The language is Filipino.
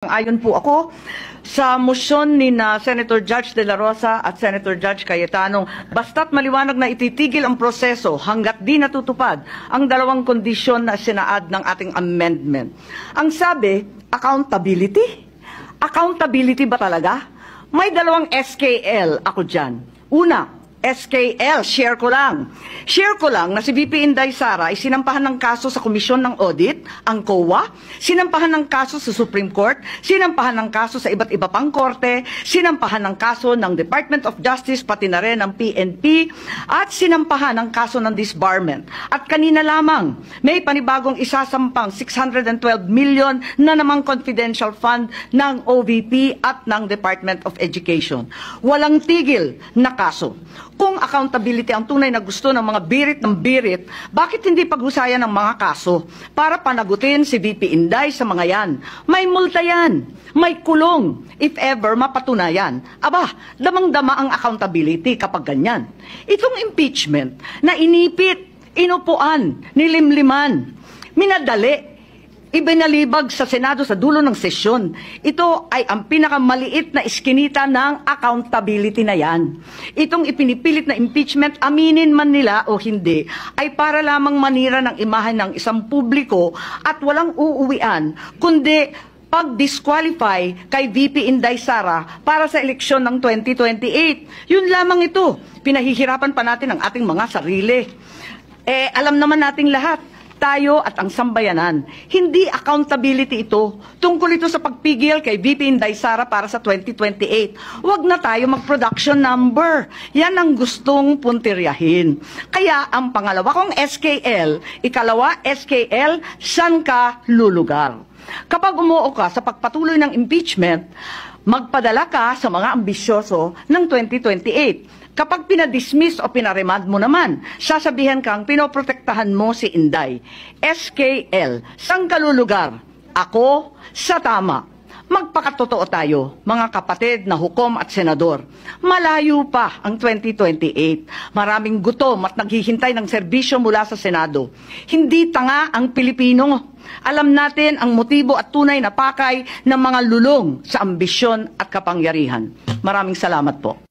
Ayon po ako sa motion ni Senator Judge De La Rosa at Senator Judge Cayetano, basta't maliwanag na ititigil ang proseso hanggat di natutupad ang dalawang kondisyon na sinaad ng ating amendment. Ang sabi, accountability? Accountability ba talaga? May dalawang SKL ako dyan. Una, SKL, share ko lang na si VP Inday Sara ay sinampahan ng kaso sa Komisyon ng Audit, ang COA, sinampahan ng kaso sa Supreme Court, sinampahan ng kaso sa iba't iba pang korte, sinampahan ng kaso ng Department of Justice, pati na rin ng PNP, at sinampahan ng kaso ng disbarment. At kanina lamang, may panibagong isasampang 612 million na namang confidential fund ng OVP at ng Department of Education. Walang tigil na kaso. Kung accountability ang tunay na gusto ng mga birit ng birit, bakit hindi pag-usayan ng mga kaso para panagutin si VP Inday sa mga yan? May multa yan, may kulong, if ever mapatunayan. Aba, damang-dama ang accountability kapag ganyan. Itong impeachment na inipit, inupuan, nilimliman, minadali, ibinalibag sa Senado sa dulo ng sesyon. Ito ay ang pinakamaliit na iskinita ng accountability na yan. Itong ipinipilit na impeachment, aminin man nila o hindi, ay para lamang manira ng imahe ng isang publiko at walang uuwian, kundi pag-disqualify kay VP Inday Sara para sa eleksyon ng 2028. Yun lamang ito. Pinahihirapan pa natin ang ating mga sarili. Alam naman nating lahat, tayo at ang sambayanan. Hindi accountability ito. Tungkol ito sa pagpigil kay VP Inday Sara para sa 2028. Huwag na tayo mag-production number. Yan ang gustong puntiryahin. Kaya ang pangalawa kong SKL, ikalawa SKL, saan ka lulugar? Kapag umuo ka sa pagpatuloy ng impeachment, magpadala ka sa mga ambisyoso ng 2028. Kapag pinadismiss o pinaremand mo naman, sasabihan kang pinoprotektahan mo si Inday. SKL, saan ka lulugar? Ako sa tama. Magpakatotoo tayo, mga kapatid na hukom at senador. Malayo pa ang 2028. Maraming gutom at naghihintay ng serbisyo mula sa Senado. Hindi tanga ang Pilipino. Alam natin ang motibo at tunay na pakay ng mga lulong sa ambisyon at kapangyarihan. Maraming salamat po.